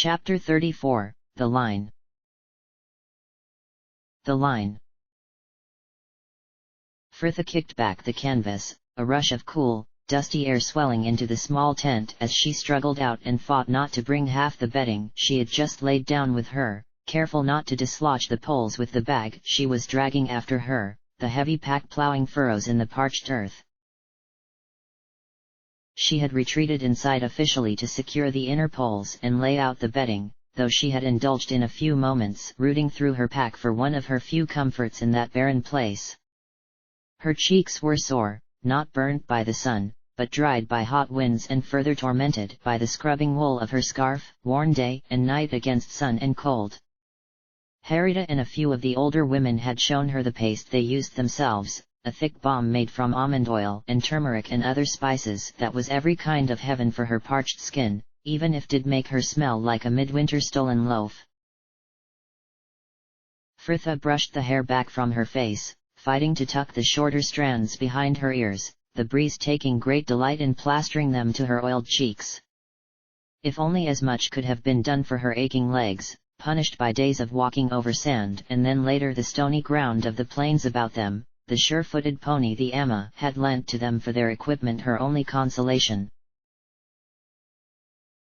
Chapter 34, The Line. The Line. Frithia kicked back the canvas, a rush of cool, dusty air swelling into the small tent as she struggled out and fought not to bring half the bedding she had just laid down with her, careful not to dislodge the poles with the bag she was dragging after her, the heavy pack plowing furrows in the parched earth. She had retreated inside officially to secure the inner poles and lay out the bedding, though she had indulged in a few moments rooting through her pack for one of her few comforts in that barren place. Her cheeks were sore, not burnt by the sun, but dried by hot winds and further tormented by the scrubbing wool of her scarf, worn day and night against sun and cold. Harrieta and a few of the older women had shown her the paste they used themselves, a thick balm made from almond oil and turmeric and other spices that was every kind of heaven for her parched skin, even if did make her smell like a midwinter stolen loaf. Frithia brushed the hair back from her face, fighting to tuck the shorter strands behind her ears, the breeze taking great delight in plastering them to her oiled cheeks. If only as much could have been done for her aching legs, punished by days of walking over sand and then later the stony ground of the plains about them, the sure-footed pony the Amma had lent to them for their equipment her only consolation.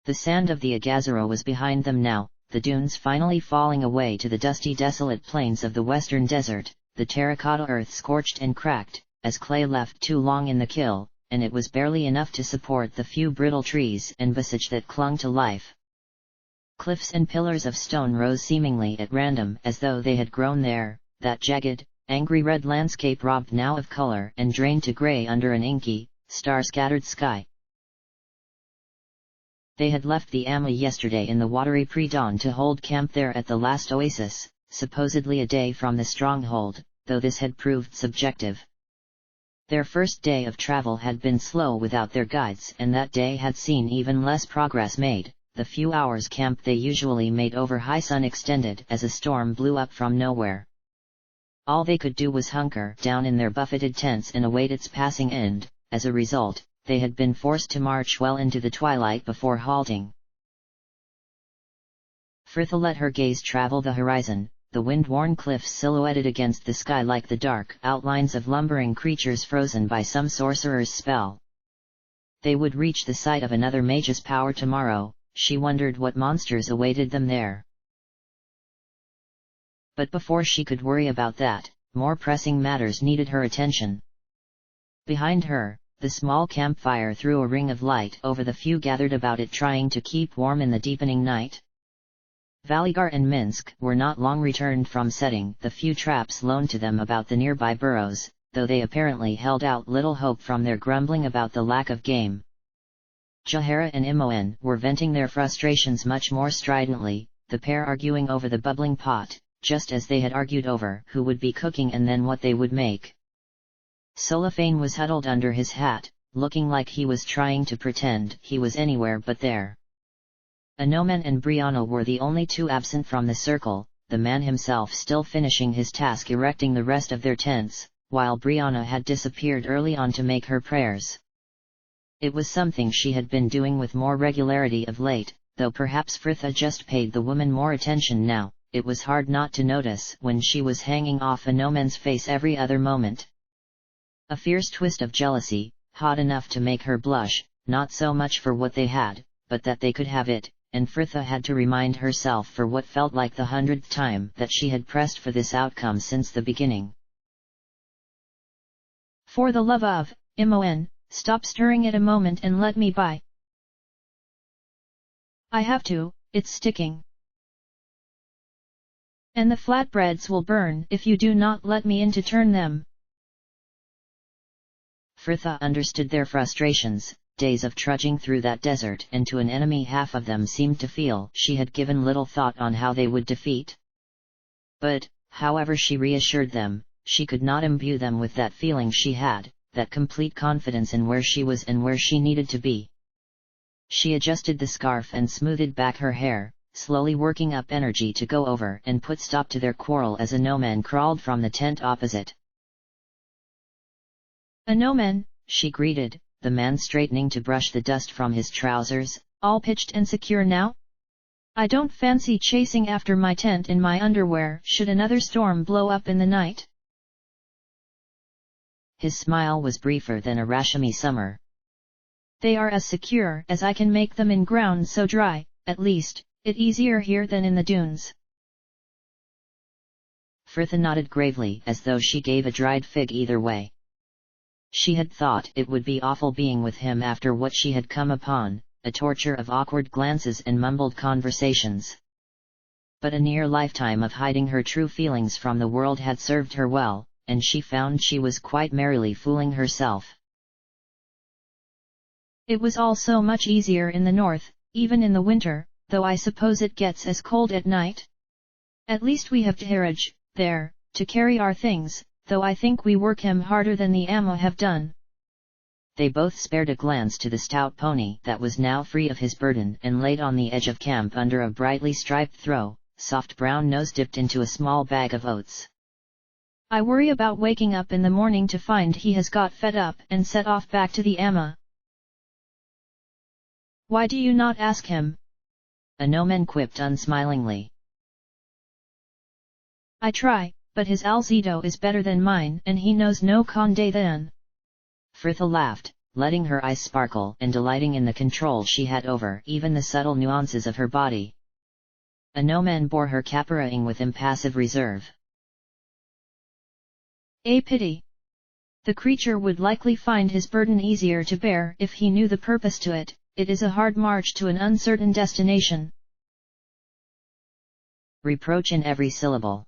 The sand of the Agazero was behind them now, the dunes finally falling away to the dusty desolate plains of the western desert, the terracotta earth scorched and cracked, as clay left too long in the kiln, and it was barely enough to support the few brittle trees and foliage that clung to life. Cliffs and pillars of stone rose seemingly at random as though they had grown there, that jagged, angry red landscape robbed now of color and drained to grey under an inky, star-scattered sky. They had left the Amma yesterday in the watery pre-dawn to hold camp there at the last oasis, supposedly a day from the stronghold, though this had proved subjective. Their first day of travel had been slow without their guides and that day had seen even less progress made. The few hours camp they usually made over high sun extended as a storm blew up from nowhere. All they could do was hunker down in their buffeted tents and await its passing end. As a result, they had been forced to march well into the twilight before halting. Frithia let her gaze travel the horizon, the wind-worn cliffs silhouetted against the sky like the dark outlines of lumbering creatures frozen by some sorcerer's spell. They would reach the site of another mage's power tomorrow. She wondered what monsters awaited them there. But before she could worry about that, more pressing matters needed her attention. Behind her, the small campfire threw a ring of light over the few gathered about it trying to keep warm in the deepening night. Valigar and Minsk were not long returned from setting the few traps loaned to them about the nearby burrows, though they apparently held out little hope from their grumbling about the lack of game. Jahara and Imoen were venting their frustrations much more stridently, the pair arguing over the bubbling pot, just as they had argued over who would be cooking and then what they would make. Solifane was huddled under his hat, looking like he was trying to pretend he was anywhere but there. Anomen and Brianna were the only two absent from the circle, the man himself still finishing his task erecting the rest of their tents, while Brianna had disappeared early on to make her prayers. It was something she had been doing with more regularity of late, though perhaps Frithia just paid the woman more attention now. It was hard not to notice when she was hanging off Anomen's face every other moment. A fierce twist of jealousy, hot enough to make her blush, not so much for what they had, but that they could have it, and Frithia had to remind herself for what felt like the 100th time that she had pressed for this outcome since the beginning. For the love of, Imoen, stop stirring it a moment and let me by. I have to, it's sticking. And the flatbreads will burn if you do not let me in to turn them. Frithia understood their frustrations, days of trudging through that desert and to an enemy half of them seemed to feel she had given little thought on how they would defeat. But, however she reassured them, she could not imbue them with that feeling she had, that complete confidence in where she was and where she needed to be. She adjusted the scarf and smoothed back her hair, slowly working up energy to go over and put stop to their quarrel as Anomen crawled from the tent opposite. Anomen, she greeted, the man straightening to brush the dust from his trousers. All pitched and secure now? I don't fancy chasing after my tent in my underwear should another storm blow up in the night. His smile was briefer than a Rashmi summer. They are as secure as I can make them in ground so dry, at least, it easier here than in the dunes. Frithha nodded gravely as though she gave a dried fig either way. She had thought it would be awful being with him after what she had come upon, a torture of awkward glances and mumbled conversations. But a near lifetime of hiding her true feelings from the world had served her well, and she found she was quite merrily fooling herself. It was all so much easier in the north, even in the winter, though I suppose it gets as cold at night. At least we have Dharaj, there, to carry our things, though I think we work him harder than the Amma have done. They both spared a glance to the stout pony that was now free of his burden and laid on the edge of camp under a brightly striped throw, soft brown nose dipped into a small bag of oats. I worry about waking up in the morning to find he has got fed up and set off back to the Amma. Why do you not ask him? Anoman quipped unsmilingly. I try, but his alzedo is better than mine and he knows no conde then. Frithha laughed, letting her eyes sparkle and delighting in the control she had over even the subtle nuances of her body. Anoman bore her caparaing with impassive reserve. A pity. The creature would likely find his burden easier to bear if he knew the purpose to it. It is a hard march to an uncertain destination. Reproach in every syllable.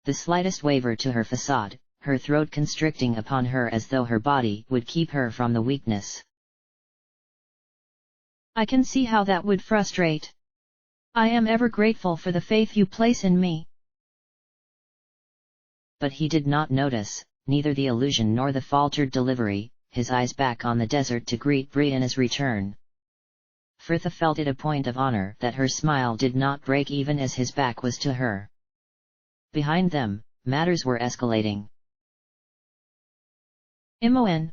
The slightest waver to her facade, her throat constricting upon her as though her body would keep her from the weakness. I can see how that would frustrate. I am ever grateful for the faith you place in me. But he did not notice, neither the illusion nor the faltered delivery, his eyes back on the desert to greet Brianna's return. Frithha felt it a point of honor that her smile did not break even as his back was to her. Behind them, matters were escalating. Imoen.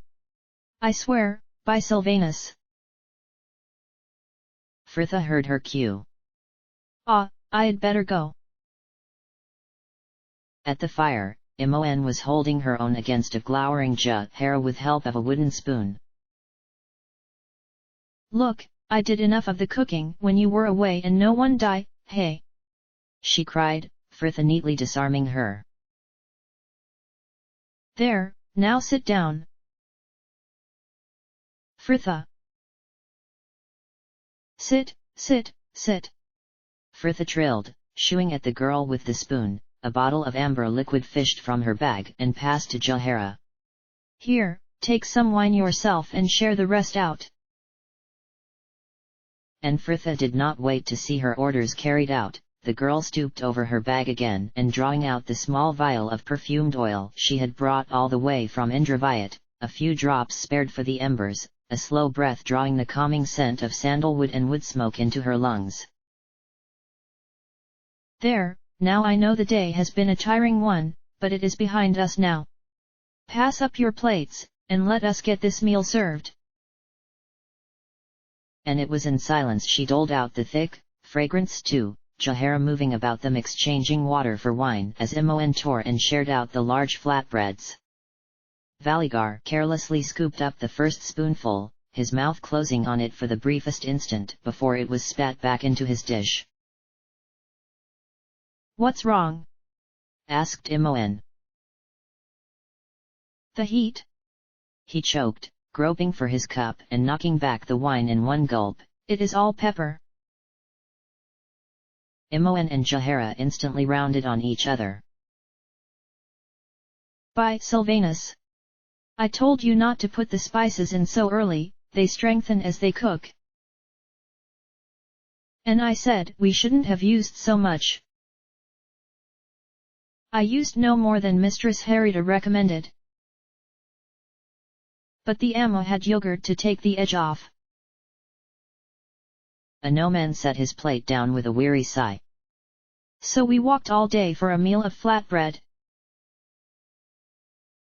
I swear, by Sylvanus. Frithha heard her cue. I had better go. At the fire, Imoen was holding her own against a glowering Jahara with help of a wooden spoon. Look, I did enough of the cooking when you were away and no one died, hey! She cried, Frithha neatly disarming her. There, now sit down. Frithha. Sit, sit, sit. Frithha trilled, shooing at the girl with the spoon, a bottle of amber liquid fished from her bag and passed to Jahara. Here, take some wine yourself and share the rest out. And Frithha did not wait to see her orders carried out. The girl stooped over her bag again and drawing out the small vial of perfumed oil she had brought all the way from Indravayat, a few drops spared for the embers, a slow breath drawing the calming scent of sandalwood and wood smoke into her lungs. There, now I know the day has been a tiring one, but it is behind us now. Pass up your plates, and let us get this meal served. And it was in silence she doled out the thick, fragrant stew, Jahara moving about them exchanging water for wine as Imoen tore and shared out the large flatbreads. Valigar carelessly scooped up the first spoonful, his mouth closing on it for the briefest instant before it was spat back into his dish. What's wrong? Asked Imoen. The heat? He choked, groping for his cup and knocking back the wine in one gulp. It is all pepper. Imoen and Jahara instantly rounded on each other. By Sylvanus! I told you not to put the spices in so early, they strengthen as they cook. And I said we shouldn't have used so much. I used no more than Mistress Harita recommended. But the Amma had yogurt to take the edge off. Anoman set his plate down with a weary sigh. So we walked all day for a meal of flatbread.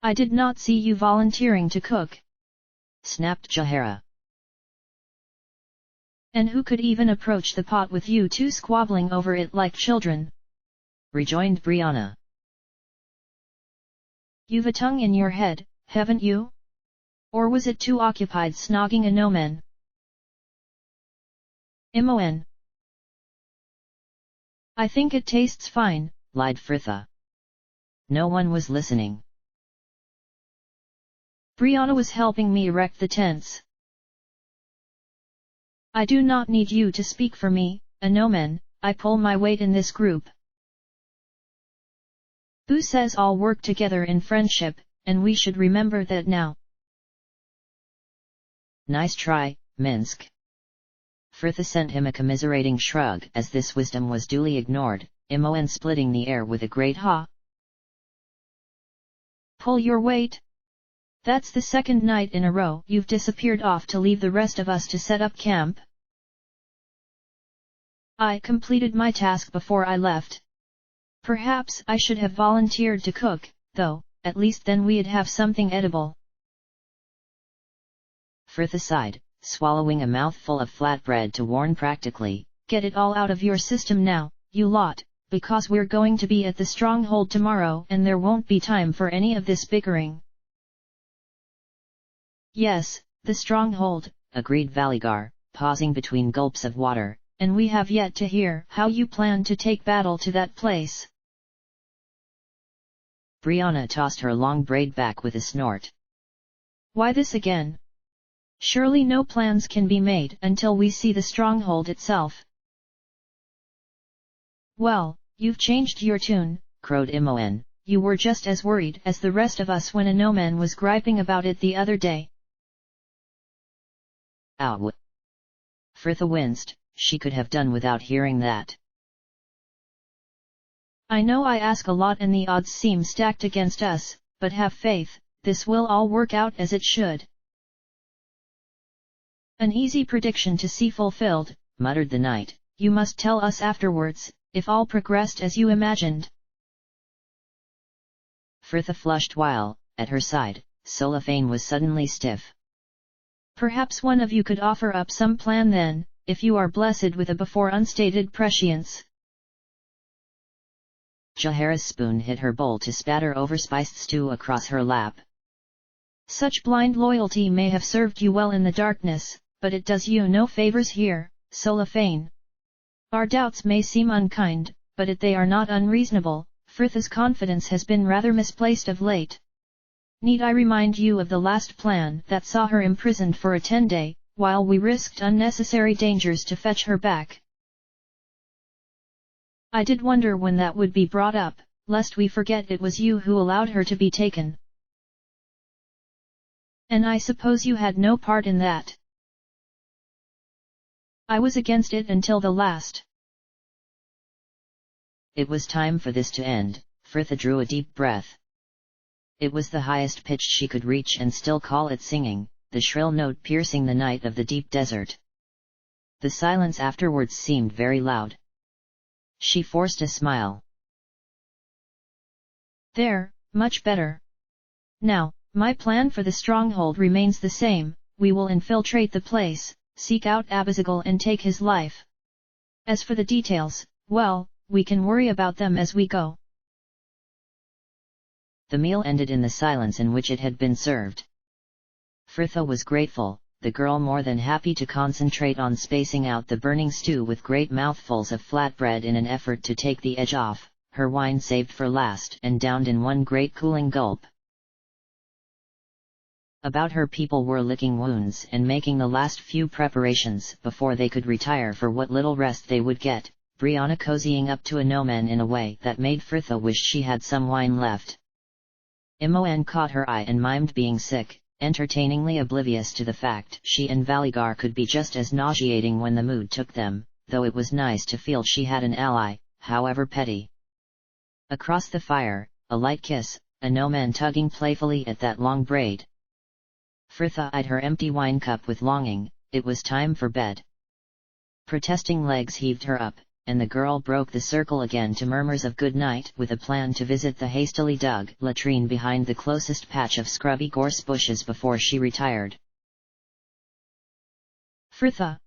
I did not see you volunteering to cook. Snapped Jahara. And who could even approach the pot with you two squabbling over it like children? Rejoined Brianna. You've a tongue in your head, haven't you? Or was it too occupied snogging a nomen? Imoen. I think it tastes fine, lied Fritha. No one was listening. Brianna was helping me erect the tents. I do not need you to speak for me, a nomen, I pull my weight in this group. Who says all work together in friendship, and we should remember that now. Nice try, Minsk. Fritha sent him a commiserating shrug as this wisdom was duly ignored, Imoen splitting the air with a great ha. Pull your weight? That's the second night in a row you've disappeared off to leave the rest of us to set up camp. I completed my task before I left. Perhaps I should have volunteered to cook, though, at least then we'd have something edible. Fritha sighed, swallowing a mouthful of flatbread to warn practically, get it all out of your system now, you lot, because we're going to be at the stronghold tomorrow and there won't be time for any of this bickering. Yes, the stronghold, agreed Valigar, pausing between gulps of water, and we have yet to hear how you plan to take battle to that place. Brianna tossed her long braid back with a snort. Why this again? Surely no plans can be made until we see the stronghold itself. Well, you've changed your tune, crowed Imoen, you were just as worried as the rest of us when a noman was griping about it the other day. Ow! Fritha winced, she could have done without hearing that. I know I ask a lot and the odds seem stacked against us, but have faith, this will all work out as it should. An easy prediction to see fulfilled, muttered the knight. You must tell us afterwards, if all progressed as you imagined. Fritha flushed while, at her side, Solafane was suddenly stiff. Perhaps one of you could offer up some plan then, if you are blessed with a before unstated prescience. Jahara's spoon hit her bowl to spatter overspiced stew across her lap. Such blind loyalty may have served you well in the darkness, but it does you no favors here, Solafane. Our doubts may seem unkind, but they are not unreasonable. Fritha's confidence has been rather misplaced of late. Need I remind you of the last plan that saw her imprisoned for a 10-day, while we risked unnecessary dangers to fetch her back? I did wonder when that would be brought up, lest we forget it was you who allowed her to be taken. And I suppose you had no part in that. I was against it until the last. It was time for this to end. Fritha drew a deep breath. It was the highest pitch she could reach and still call it singing, the shrill note piercing the night of the deep desert. The silence afterwards seemed very loud. She forced a smile. There, much better. Now, my plan for the stronghold remains the same. We will infiltrate the place, seek out Abizigal and take his life. As for the details, well, we can worry about them as we go. The meal ended in the silence in which it had been served. Fritha was grateful, the girl more than happy to concentrate on spacing out the burning stew with great mouthfuls of flatbread in an effort to take the edge off, her wine saved for last and downed in one great cooling gulp. About her people were licking wounds and making the last few preparations before they could retire for what little rest they would get, Brianna cozying up to a nomen in a way that made Fritha wish she had some wine left. Imoen caught her eye and mimed being sick, entertainingly oblivious to the fact she and Valigar could be just as nauseating when the mood took them, though it was nice to feel she had an ally, however petty. Across the fire, a light kiss, a nomen tugging playfully at that long braid. Fritha eyed her empty wine cup with longing. It was time for bed. Protesting legs heaved her up, and the girl broke the circle again to murmurs of good night with a plan to visit the hastily dug latrine behind the closest patch of scrubby gorse bushes before she retired. Fritha!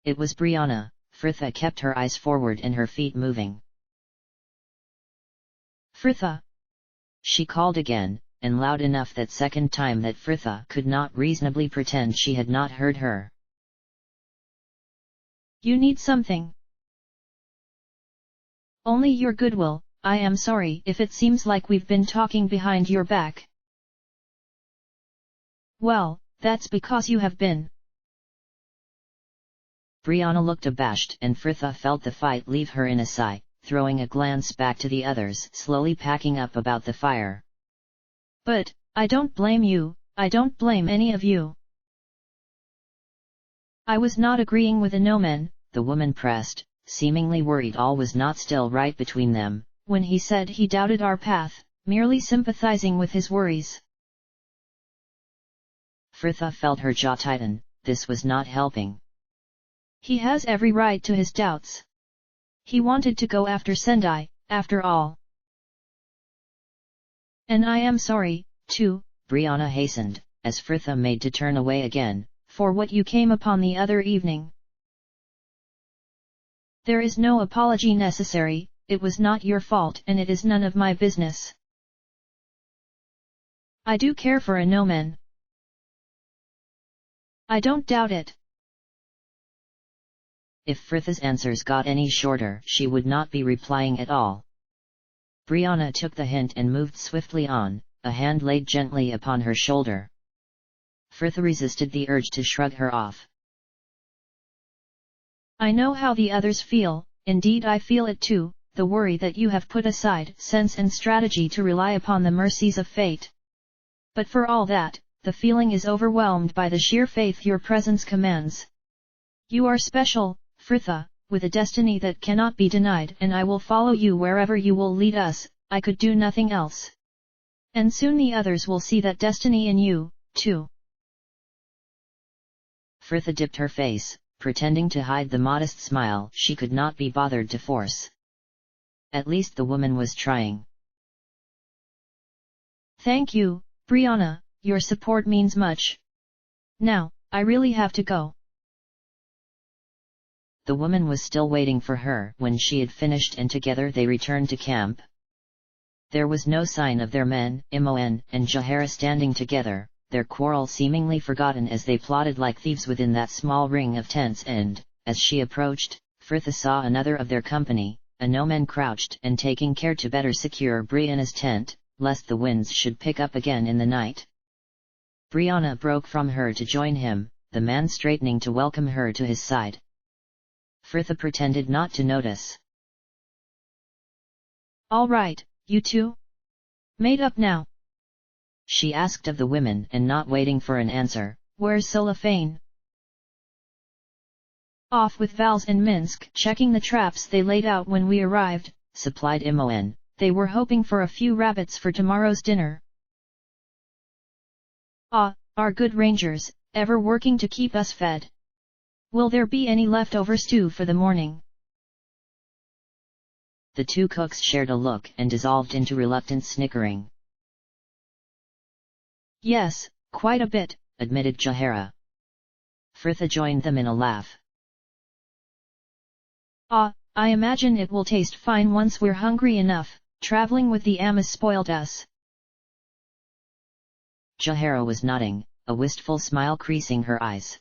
It was Brianna. Fritha kept her eyes forward and her feet moving. Fritha! She called again, and loud enough that second time that Fritha could not reasonably pretend she had not heard her. You need something? Only your goodwill. I am sorry if it seems like we've been talking behind your back. Well, that's because you have been. Brianna looked abashed and Fritha felt the fight leave her in a sigh, throwing a glance back to the others slowly packing up about the fire. But, I don't blame you, I don't blame any of you. I was not agreeing with Anoman, the woman pressed, seemingly worried all was not still right between them, when he said he doubted our path, merely sympathizing with his worries. Fritha felt her jaw tighten, this was not helping. He has every right to his doubts. He wanted to go after Sendai, after all. And I am sorry, too, Brianna hastened, as Fritha made to turn away again, for what you came upon the other evening. There is no apology necessary, it was not your fault and it is none of my business. I do care for Anoman. I don't doubt it. If Fritha's answers got any shorter, she would not be replying at all. Brianna took the hint and moved swiftly on, a hand laid gently upon her shoulder. Fritha resisted the urge to shrug her off. I know how the others feel, indeed I feel it too, the worry that you have put aside sense and strategy to rely upon the mercies of fate. But for all that, the feeling is overwhelmed by the sheer faith your presence commands. You are special, Fritha, with a destiny that cannot be denied, and I will follow you wherever you will lead us, I could do nothing else. And soon the others will see that destiny in you, too. Fritha dipped her face, pretending to hide the modest smile she could not be bothered to force. At least the woman was trying. Thank you, Brianna, your support means much. Now, I really have to go. The woman was still waiting for her when she had finished and together they returned to camp. There was no sign of their men, Imoen and Jahara standing together, their quarrel seemingly forgotten as they plotted like thieves within that small ring of tents and, as she approached, Fritha saw another of their company, Anoman crouched and taking care to better secure Brianna's tent, lest the winds should pick up again in the night. Brianna broke from her to join him, the man straightening to welcome her to his side. Fritha pretended not to notice. All right, you two? Made up now? She asked of the women and not waiting for an answer, where's Cellophane? Off with Vals and Minsk, checking the traps they laid out when we arrived, supplied Imoen. They were hoping for a few rabbits for tomorrow's dinner. Ah, our good rangers, ever working to keep us fed. Will there be any leftover stew for the morning? The two cooks shared a look and dissolved into reluctant snickering. Yes, quite a bit, admitted Jahara. Fritha joined them in a laugh. Ah, I imagine it will taste fine once we're hungry enough, traveling with the Amas spoiled us. Jahara was nodding, a wistful smile creasing her eyes.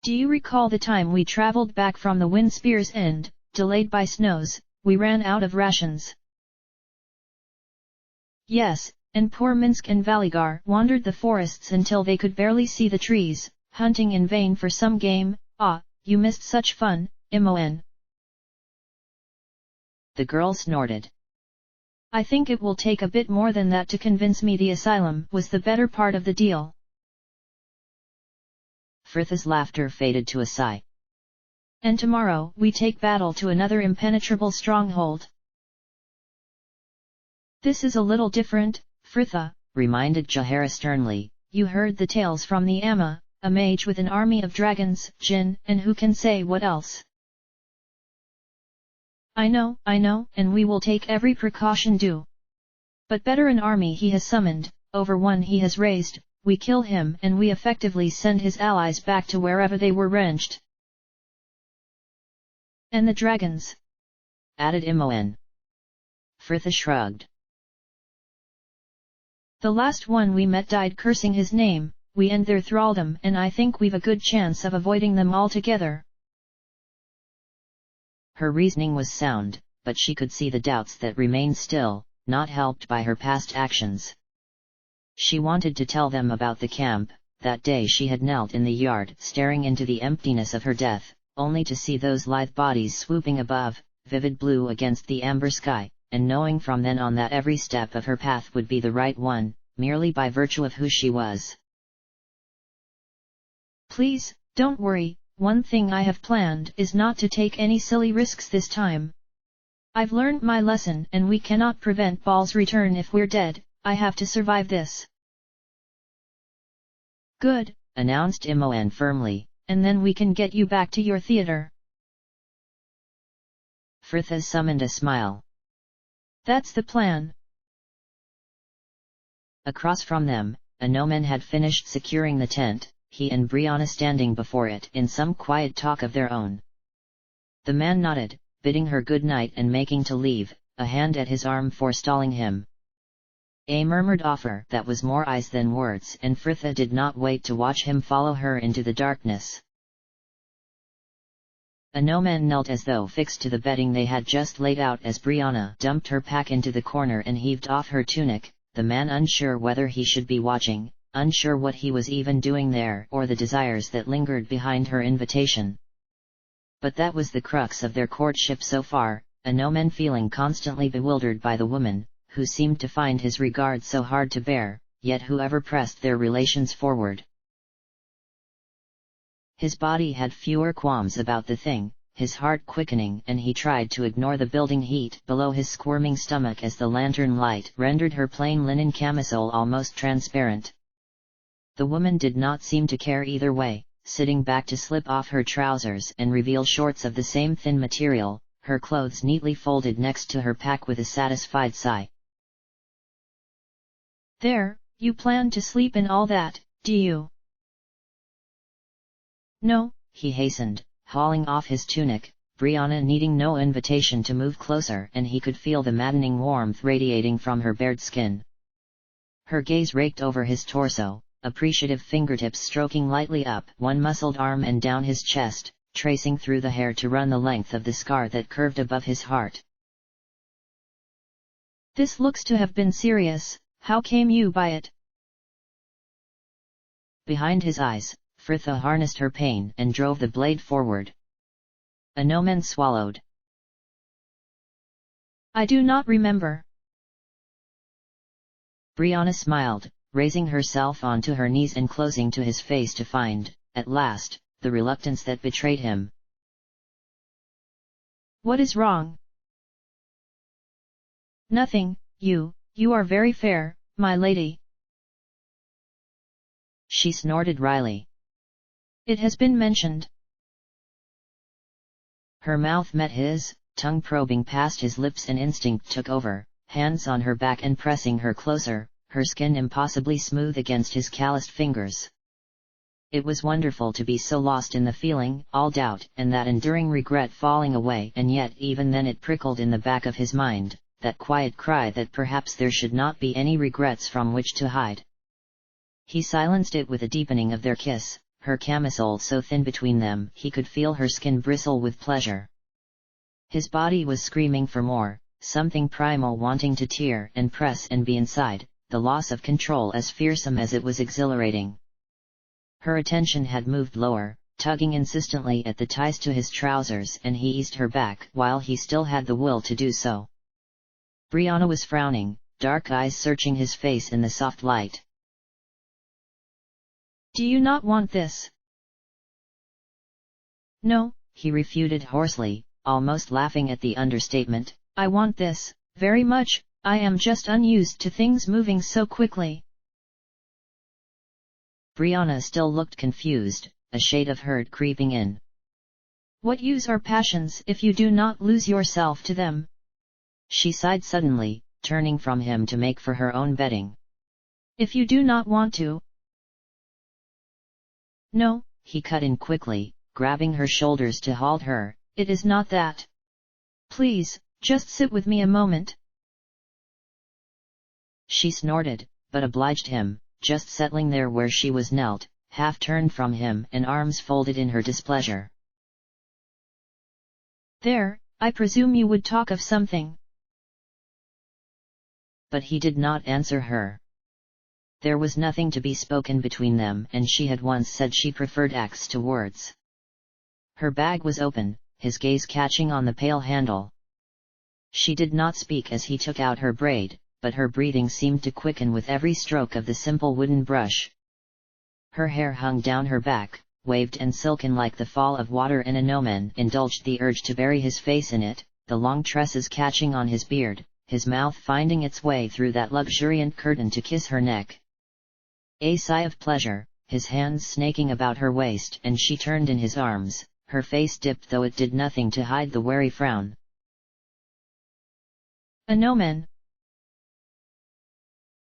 Do you recall the time we traveled back from the Wind Spear's End, delayed by snows, we ran out of rations? Yes, and poor Minsk and Valigar wandered the forests until they could barely see the trees, hunting in vain for some game. Ah, you missed such fun, Imoen. The girl snorted. I think it will take a bit more than that to convince me the asylum was the better part of the deal. Fritha's laughter faded to a sigh. And tomorrow we take battle to another impenetrable stronghold. This is a little different, Fritha, reminded Jahara sternly. You heard the tales from the Amma, a mage with an army of dragons, Jinn, and who can say what else? I know, and we will take every precaution due. But better an army he has summoned, over one he has raised, we kill him and we effectively send his allies back to wherever they were wrenched. And the dragons, added Imoen. Fritha shrugged. The last one we met died cursing his name, we end their thraldom, and I think we've a good chance of avoiding them altogether. Her reasoning was sound, but she could see the doubts that remained still, not helped by her past actions. She wanted to tell them about the camp. That day she had knelt in the yard, staring into the emptiness of her death, only to see those lithe bodies swooping above, vivid blue against the amber sky, and knowing from then on that every step of her path would be the right one, merely by virtue of who she was. Please, don't worry, one thing I have planned is not to take any silly risks this time. I've learned my lesson and we cannot prevent Bal's return if we're dead, I have to survive this. Good, announced Imoen firmly, and then we can get you back to your theater. Fritha summoned a smile. That's the plan. Across from them, Anomen had finished securing the tent, he and Brianna standing before it in some quiet talk of their own. The man nodded, bidding her good night and making to leave, a hand at his arm forestalling him. A murmured offer that was more eyes than words, and Fritha did not wait to watch him follow her into the darkness. Anomen knelt as though fixed to the bedding they had just laid out as Brianna dumped her pack into the corner and heaved off her tunic, the man unsure whether he should be watching, unsure what he was even doing there or the desires that lingered behind her invitation. But that was the crux of their courtship so far, Anomen feeling constantly bewildered by the woman, who seemed to find his regard so hard to bear, yet whoever pressed their relations forward. His body had fewer qualms about the thing, his heart quickening, and he tried to ignore the building heat below his squirming stomach as the lantern light rendered her plain linen camisole almost transparent. The woman did not seem to care either way, sitting back to slip off her trousers and reveal shorts of the same thin material, her clothes neatly folded next to her pack with a satisfied sigh. There, you plan to sleep in all that, do you? No, he hastened, hauling off his tunic, Brianna needing no invitation to move closer, and he could feel the maddening warmth radiating from her bared skin. Her gaze raked over his torso, appreciative fingertips stroking lightly up one muscled arm and down his chest, tracing through the hair to run the length of the scar that curved above his heart. This looks to have been serious, how came you by it? Behind his eyes, Fritha harnessed her pain and drove the blade forward. Anomen swallowed. I do not remember. Brianna smiled, raising herself onto her knees and closing to his face to find, at last, the reluctance that betrayed him. What is wrong? Nothing, you are very fair, my lady. She snorted wryly. It has been mentioned. Her mouth met his, tongue probing past his lips, and instinct took over, hands on her back and pressing her closer, her skin impossibly smooth against his calloused fingers. It was wonderful to be so lost in the feeling, all doubt and that enduring regret falling away, and yet even then it prickled in the back of his mind, that quiet cry that perhaps there should not be any regrets from which to hide. He silenced it with a deepening of their kiss, her camisole so thin between them he could feel her skin bristle with pleasure. His body was screaming for more, something primal wanting to tear and press and be inside, the loss of control as fearsome as it was exhilarating. Her attention had moved lower, tugging insistently at the ties to his trousers, and he eased her back while he still had the will to do so. Brianna was frowning, dark eyes searching his face in the soft light. Do you not want this? No, he refuted hoarsely, almost laughing at the understatement. I want this, very much, I am just unused to things moving so quickly. Brianna still looked confused, a shade of hurt creeping in. What use are passions if you do not lose yourself to them? She sighed suddenly, turning from him to make for her own bedding. If you do not want to. No, he cut in quickly, grabbing her shoulders to halt her. it is not that. Please, just sit with me a moment. She snorted, but obliged him, just settling there where she was knelt, half turned from him and arms folded in her displeasure. There, I presume you would talk of something. But he did not answer her. There was nothing to be spoken between them, and she had once said she preferred acts to words. Her bag was open, his gaze catching on the pale handle. She did not speak as he took out her braid, but her breathing seemed to quicken with every stroke of the simple wooden brush. Her hair hung down her back, waved and silken like the fall of water, and Anoman indulged the urge to bury his face in it, the long tresses catching on his beard, his mouth finding its way through that luxuriant curtain to kiss her neck. A sigh of pleasure, his hands snaking about her waist, and she turned in his arms, her face dipped though it did nothing to hide the wary frown. Anoman,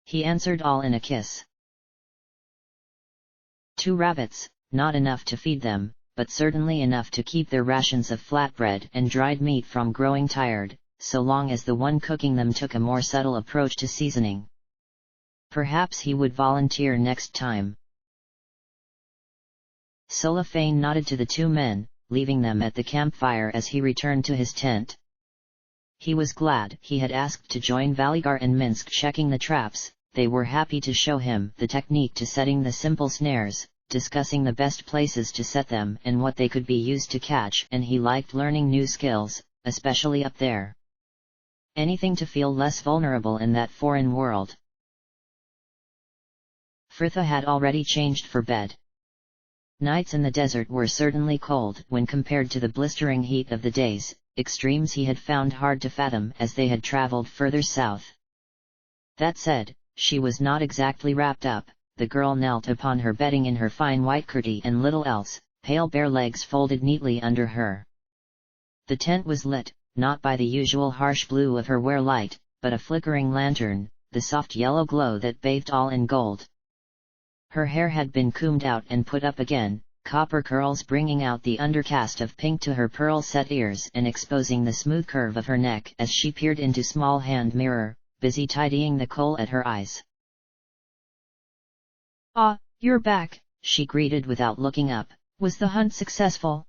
he answered, all in a kiss. 2 rabbits, not enough to feed them, but certainly enough to keep their rations of flatbread and dried meat from growing tired, so long as the one cooking them took a more subtle approach to seasoning. Perhaps he would volunteer next time. Solifane nodded to the 2 men, leaving them at the campfire as he returned to his tent. He was glad he had asked to join Valigar and Minsk checking the traps. They were happy to show him the technique to setting the simple snares, discussing the best places to set them and what they could be used to catch, and he liked learning new skills, especially up there. Anything to feel less vulnerable in that foreign world. Fritha had already changed for bed. Nights in the desert were certainly cold when compared to the blistering heat of the days, extremes he had found hard to fathom as they had traveled further south. That said, she was not exactly wrapped up. The girl knelt upon her bedding in her fine white kurti and little else, pale bare legs folded neatly under her. The tent was lit, not by the usual harsh blue of her wear light, but a flickering lantern, the soft yellow glow that bathed all in gold. Her hair had been combed out and put up again, copper curls bringing out the undercast of pink to her pearl-set ears and exposing the smooth curve of her neck as she peered into small hand mirror, busy tidying the kohl at her eyes. "Ah, you're back," she greeted without looking up. "Was the hunt successful?"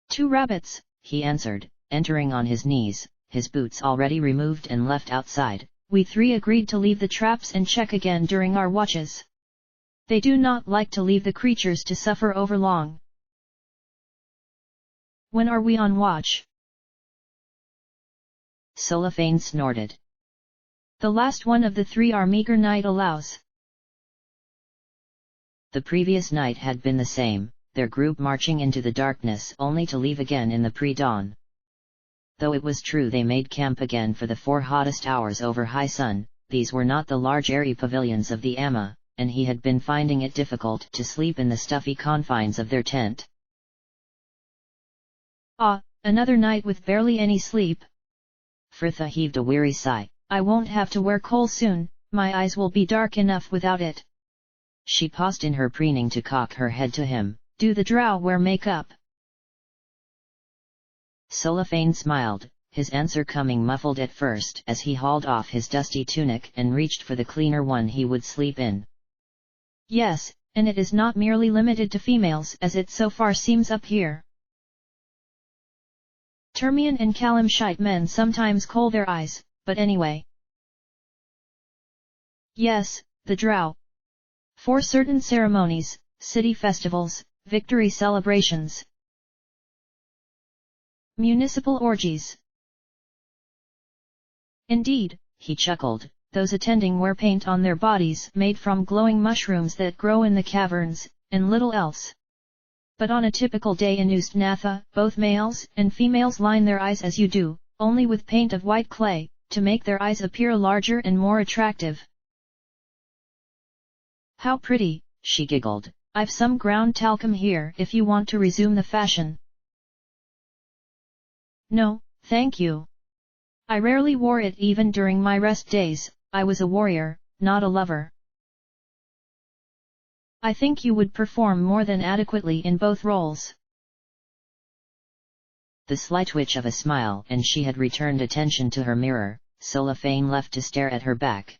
"2 rabbits," he answered, entering on his knees, his boots already removed and left outside. "We 3 agreed to leave the traps and check again during our watches. They do not like to leave the creatures to suffer overlong." "When are we on watch?" Solifane snorted. "The last one of the 3 our meager night allows." The previous night had been the same, their group marching into the darkness only to leave again in the pre-dawn. Though it was true they made camp again for the 4 hottest hours over high sun, these were not the large airy pavilions of the Amma, and he had been finding it difficult to sleep in the stuffy confines of their tent. "Ah, another night with barely any sleep." Fritha heaved a weary sigh. "I won't have to wear kohl soon, my eyes will be dark enough without it." She paused in her preening to cock her head to him. "Do the drow wear makeup?" Solifane smiled, his answer coming muffled at first as he hauled off his dusty tunic and reached for the cleaner one he would sleep in. "Yes, and it is not merely limited to females as it so far seems up here. Termian and Kalimshite men sometimes kohl their eyes, but anyway." "Yes, the drow. For certain ceremonies, city festivals, victory celebrations, municipal orgies." "Indeed," he chuckled, "those attending wear paint on their bodies made from glowing mushrooms that grow in the caverns, and little else. But on a typical day in Ustnatha, both males and females line their eyes as you do, only with paint of white clay, to make their eyes appear larger and more attractive." "How pretty," she giggled. "I've some ground talcum here if you want to resume the fashion." "No, thank you. I rarely wore it even during my rest days. I was a warrior, not a lover." "I think you would perform more than adequately in both roles." The slight twitch of a smile, and she had returned attention to her mirror, Cellophane left to stare at her back.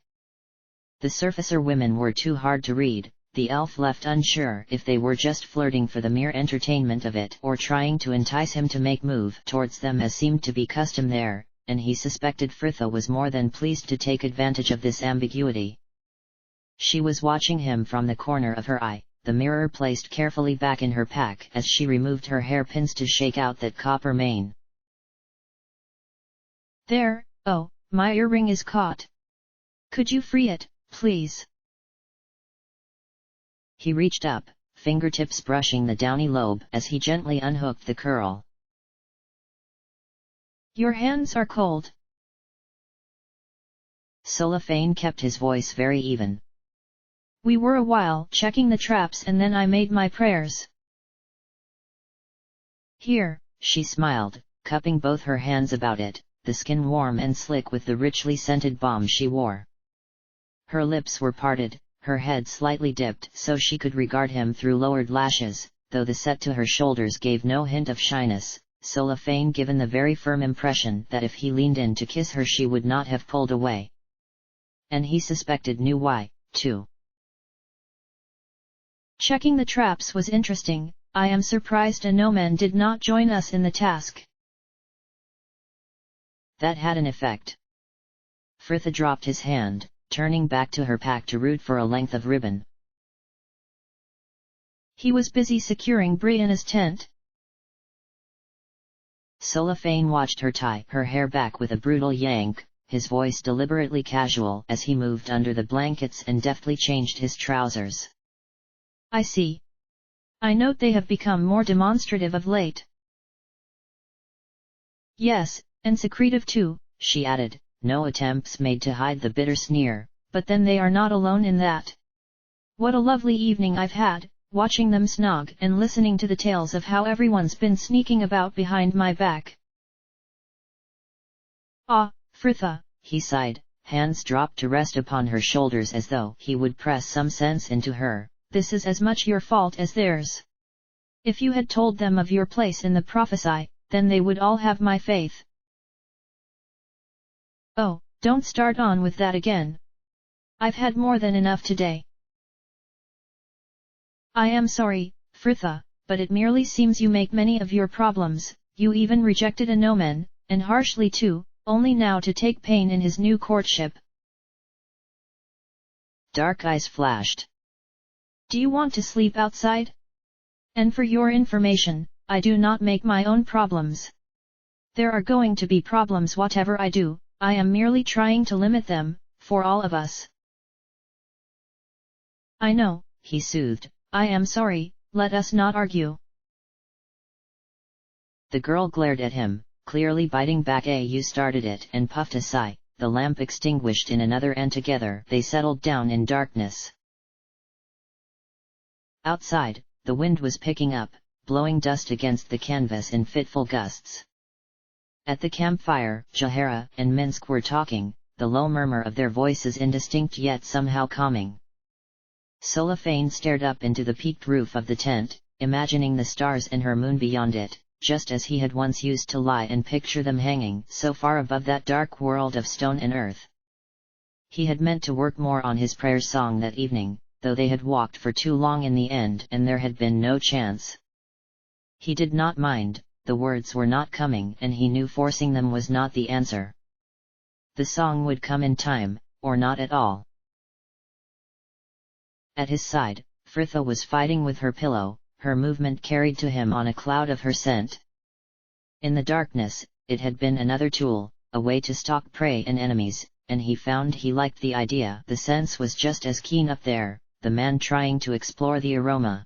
The surfacer women were too hard to read, the elf left unsure if they were just flirting for the mere entertainment of it or trying to entice him to make move towards them as seemed to be custom there, and he suspected Fritha was more than pleased to take advantage of this ambiguity. She was watching him from the corner of her eye, the mirror placed carefully back in her pack as she removed her hairpins to shake out that copper mane. There, oh, my earring is caught. Could you free it, please? He reached up, fingertips brushing the downy lobe as he gently unhooked the curl. Your hands are cold. Cellophane kept his voice very even. We were a while checking the traps and then I made my prayers. Here, she smiled, cupping both her hands about it, the skin warm and slick with the richly scented balm she wore. Her lips were parted, her head slightly dipped so she could regard him through lowered lashes, though the set to her shoulders gave no hint of shyness, Cellophane given the very firm impression that if he leaned in to kiss her she would not have pulled away. And he suspected knew why, too. Checking the traps was interesting. I am surprised a no-man did not join us in the task. That had an effect. Fritha dropped his hand, turning back to her pack to root for a length of ribbon. He was busy securing Brianna's tent. Cellophane watched her tie her hair back with a brutal yank, his voice deliberately casual as he moved under the blankets and deftly changed his trousers. I see. I note they have become more demonstrative of late. Yes, and secretive too, she added, no attempts made to hide the bitter sneer. But then they are not alone in that. What a lovely evening I've had, watching them snog and listening to the tales of how everyone's been sneaking about behind my back. Ah, Fritha, he sighed, hands dropped to rest upon her shoulders as though he would press some sense into her. This is as much your fault as theirs. If you had told them of your place in the prophecy, then they would all have my faith. Oh, don't start on with that again. I've had more than enough today. I am sorry, Fritha, but it merely seems you make many of your problems. You even rejected a no-man, and harshly too, only now to take pain in his new courtship. Dark eyes flashed. Do you want to sleep outside? And for your information, I do not make my own problems. There are going to be problems whatever I do, I am merely trying to limit them, for all of us. I know, he soothed. I am sorry, let us not argue. The girl glared at him, clearly biting back. You started it, and puffed a sigh. The lamp extinguished in another and together they settled down in darkness. Outside, the wind was picking up, blowing dust against the canvas in fitful gusts. At the campfire, Jahara and Minsk were talking, the low murmur of their voices indistinct yet somehow calming. Cellophane stared up into the peaked roof of the tent, imagining the stars and her moon beyond it, just as he had once used to lie and picture them hanging so far above that dark world of stone and earth. He had meant to work more on his prayer song that evening, though they had walked for too long in the end and there had been no chance. He did not mind, the words were not coming and he knew forcing them was not the answer. The song would come in time, or not at all. At his side, Fritha was fighting with her pillow, her movement carried to him on a cloud of her scent. In the darkness, it had been another tool, a way to stalk prey and enemies, and he found he liked the idea. The sense was just as keen up there, the man trying to explore the aroma.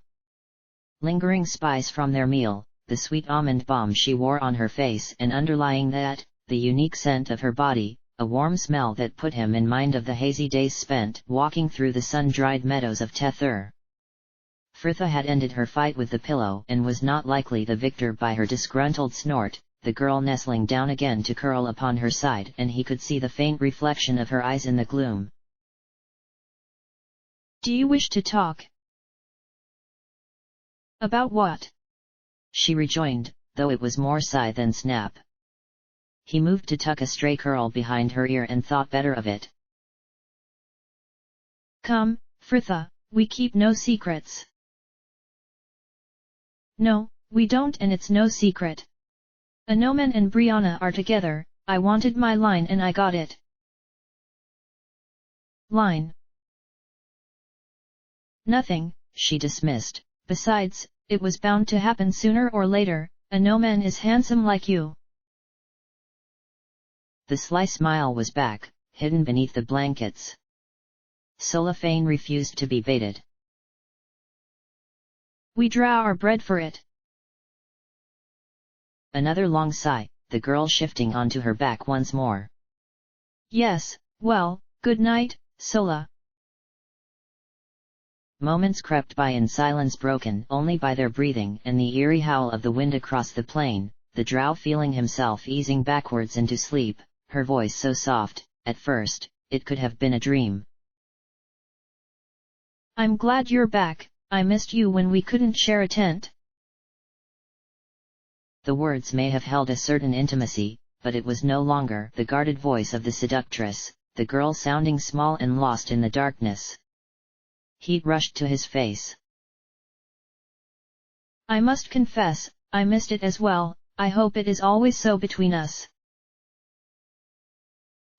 Lingering spice from their meal, the sweet almond balm she wore on her face, and underlying that, the unique scent of her body, a warm smell that put him in mind of the hazy days spent walking through the sun-dried meadows of Tethur. Fritha had ended her fight with the pillow and was not likely the victor by her disgruntled snort, the girl nestling down again to curl upon her side, and he could see the faint reflection of her eyes in the gloom. Do you wish to talk? About what? She rejoined, though it was more sigh than snap. He moved to tuck a stray curl behind her ear and thought better of it. Come, Fritha, we keep no secrets. No, we don't, and it's no secret. Anomen and Brianna are together. I wanted my line and I got it. Line? Nothing, she dismissed. Besides, it was bound to happen sooner or later. Anomen is handsome like you. The sly smile was back, hidden beneath the blankets. Cellophane refused to be baited. We draw our bread for it. Another long sigh, the girl shifting onto her back once more. Yes, well, good night, Sola. Moments crept by in silence broken only by their breathing and the eerie howl of the wind across the plain, the drow feeling himself easing backwards into sleep, her voice so soft, at first, it could have been a dream. I'm glad you're back, I missed you when we couldn't share a tent. The words may have held a certain intimacy, but it was no longer the guarded voice of the seductress, the girl sounding small and lost in the darkness. Heat rushed to his face. I must confess, I missed it as well. I hope it is always so between us.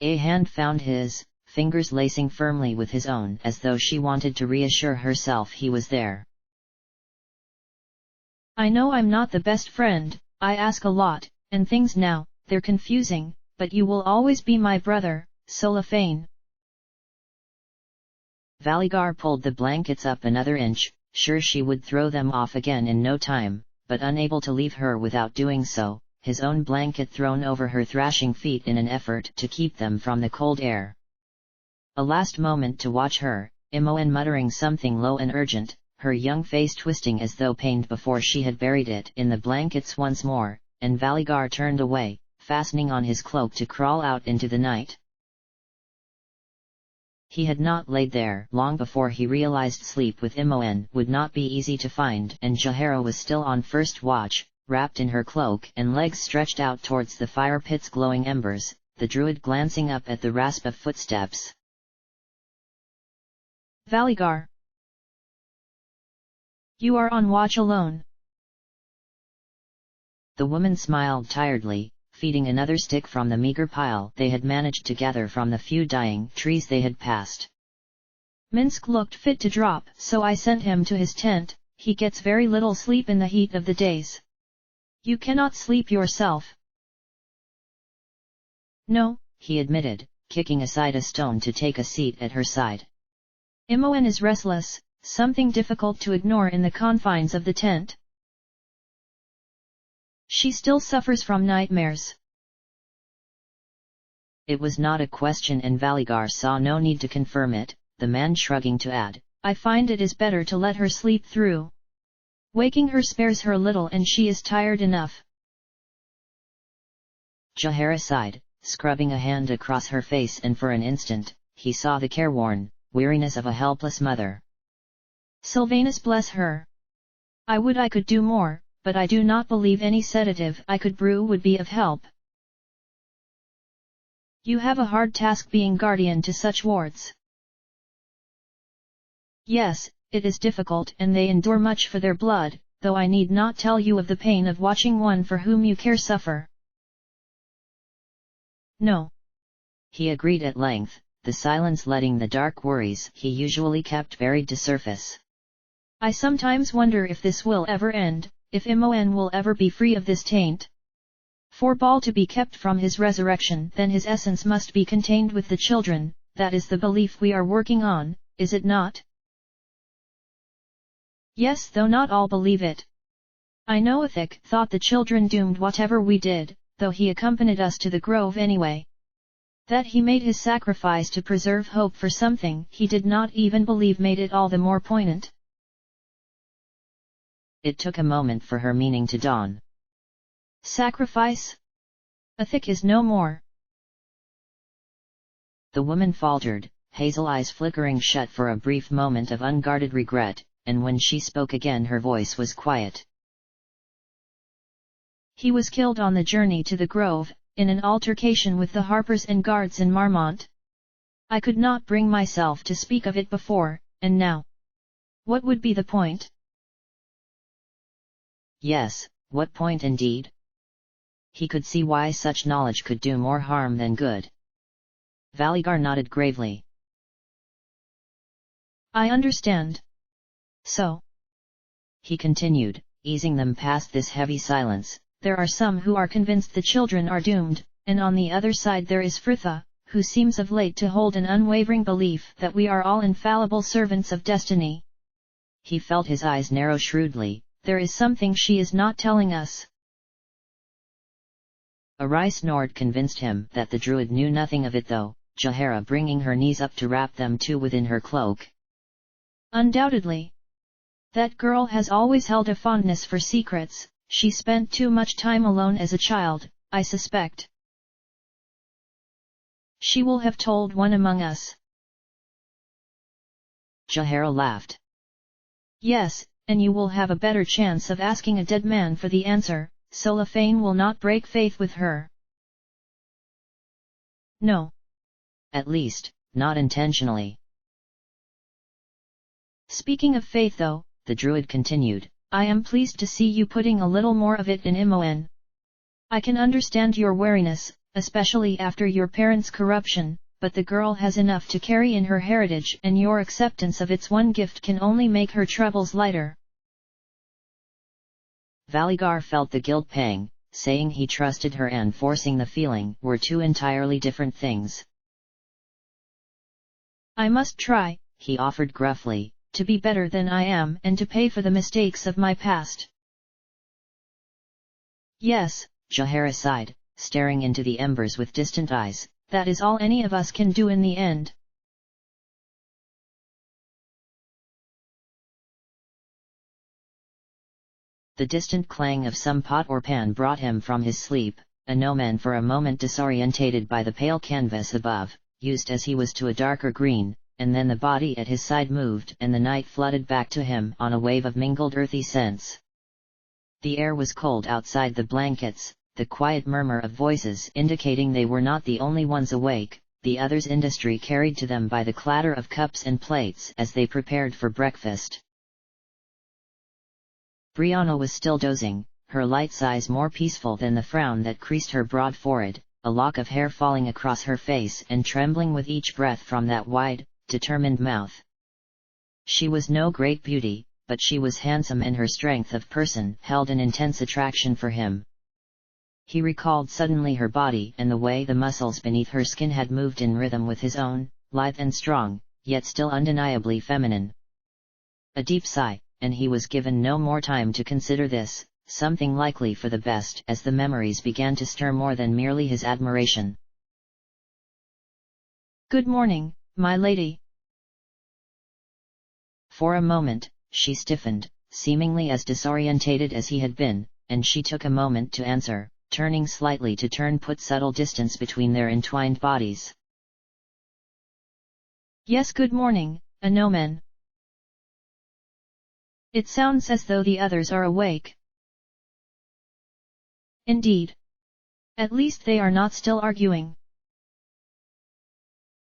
A hand found his, fingers lacing firmly with his own as though she wanted to reassure herself he was there. I know I'm not the best friend, I ask a lot, and things now, they're confusing, but you will always be my brother, Cellophane. Valigar pulled the blankets up another inch, sure she would throw them off again in no time, but unable to leave her without doing so, his own blanket thrown over her thrashing feet in an effort to keep them from the cold air. A last moment to watch her, Imoen muttering something low and urgent, her young face twisting as though pained before she had buried it in the blankets once more, and Valigar turned away, fastening on his cloak to crawl out into the night. He had not laid there long before he realized sleep with Imoen would not be easy to find, and Jahara was still on first watch, wrapped in her cloak and legs stretched out towards the fire pit's glowing embers, the druid glancing up at the rasp of footsteps. Valigar! You are on watch alone. The woman smiled tiredly, feeding another stick from the meager pile they had managed to gather from the few dying trees they had passed. Minsk looked fit to drop, so I sent him to his tent. He gets very little sleep in the heat of the days. You cannot sleep yourself. No, he admitted, kicking aside a stone to take a seat at her side. Imoen is restless, something difficult to ignore in the confines of the tent. She still suffers from nightmares. It was not a question and Valigar saw no need to confirm it, the man shrugging to add, I find it is better to let her sleep through. Waking her spares her little and she is tired enough. Jahara sighed, scrubbing a hand across her face, and for an instant, he saw the careworn weariness of a helpless mother. Sylvanus bless her. I would I could do more, but I do not believe any sedative I could brew would be of help. You have a hard task being guardian to such wards. Yes, it is difficult and they endure much for their blood, though I need not tell you of the pain of watching one for whom you care suffer. No. He agreed at length, the silence letting the dark worries he usually kept buried to surface. I sometimes wonder if this will ever end, if Imoen will ever be free of this taint. For Baal to be kept from his resurrection, then his essence must be contained with the children. That is the belief we are working on, is it not? Yes, though not all believe it. I know Ithik thought the children doomed whatever we did, though he accompanied us to the grove anyway. That he made his sacrifice to preserve hope for something he did not even believe made it all the more poignant. It took a moment for her meaning to dawn. Sacrifice? Ithik is no more. The woman faltered, hazel eyes flickering shut for a brief moment of unguarded regret, and when she spoke again her voice was quiet. He was killed on the journey to the grove, in an altercation with the harpers and guards in Marmont. I could not bring myself to speak of it before, and now. What would be the point? Yes, what point indeed? He could see why such knowledge could do more harm than good. Valigar nodded gravely. I understand. So, he continued, easing them past this heavy silence, there are some who are convinced the children are doomed, and on the other side there is Fritha, who seems of late to hold an unwavering belief that we are all infallible servants of destiny. He felt his eyes narrow shrewdly. There is something she is not telling us. Arai snored convinced him that the druid knew nothing of it though, Jahara bringing her knees up to wrap them too within her cloak. Undoubtedly. That girl has always held a fondness for secrets. She spent too much time alone as a child, I suspect. She will have told one among us. Jahara laughed. Yes, and you will have a better chance of asking a dead man for the answer, so Lafane will not break faith with her. No. At least, not intentionally. Speaking of faith though, the druid continued, I am pleased to see you putting a little more of it in Imoen. I can understand your wariness, especially after your parents' corruption, but the girl has enough to carry in her heritage and your acceptance of its one gift can only make her troubles lighter. Valigar felt the guilt pang, saying he trusted her and forcing the feeling were two entirely different things. I must try, he offered gruffly, to be better than I am and to pay for the mistakes of my past. Yes, Jahara sighed, staring into the embers with distant eyes, that is all any of us can do in the end. The distant clang of some pot or pan brought him from his sleep, Anoman for a moment disorientated by the pale canvas above, used as he was to a darker green, and then the body at his side moved and the night flooded back to him on a wave of mingled earthy scents. The air was cold outside the blankets, the quiet murmur of voices indicating they were not the only ones awake, the others' industry carried to them by the clatter of cups and plates as they prepared for breakfast. Brianna was still dozing, her light eyes more peaceful than the frown that creased her broad forehead, a lock of hair falling across her face and trembling with each breath from that wide, determined mouth. She was no great beauty, but she was handsome and her strength of person held an intense attraction for him. He recalled suddenly her body and the way the muscles beneath her skin had moved in rhythm with his own, lithe and strong, yet still undeniably feminine. A deep sigh, and he was given no more time to consider this, something likely for the best as the memories began to stir more than merely his admiration. Good morning, my lady. For a moment, she stiffened, seemingly as disorientated as he had been, and she took a moment to answer, turning slightly to put subtle distance between their entwined bodies. Yes, good morning, Anoman. It sounds as though the others are awake. Indeed. At least they are not still arguing.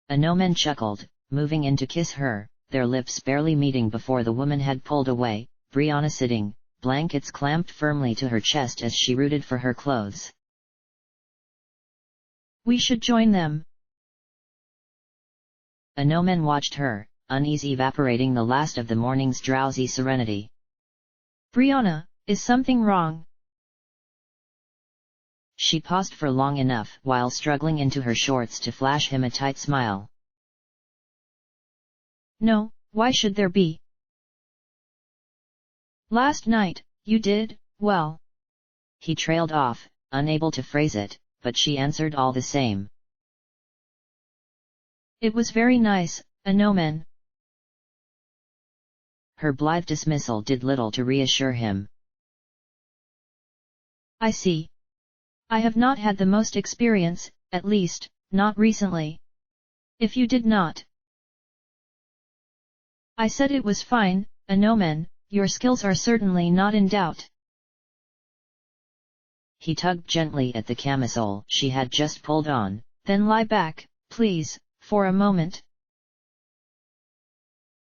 Anoman chuckled, moving in to kiss her, their lips barely meeting before the woman had pulled away, Brianna sitting, blankets clamped firmly to her chest as she rooted for her clothes. We should join them. Anoman watched her, unease evaporating the last of the morning's drowsy serenity. Brianna, is something wrong? She paused for long enough while struggling into her shorts to flash him a tight smile. No, why should there be? Last night, you did, well. He trailed off, unable to phrase it, but she answered all the same. It was very nice, Anoman. Her blithe dismissal did little to reassure him. I see. I have not had the most experience, at least, not recently. If you did not. I said it was fine, Anoman, your skills are certainly not in doubt. He tugged gently at the camisole she had just pulled on. Then lie back, please, for a moment.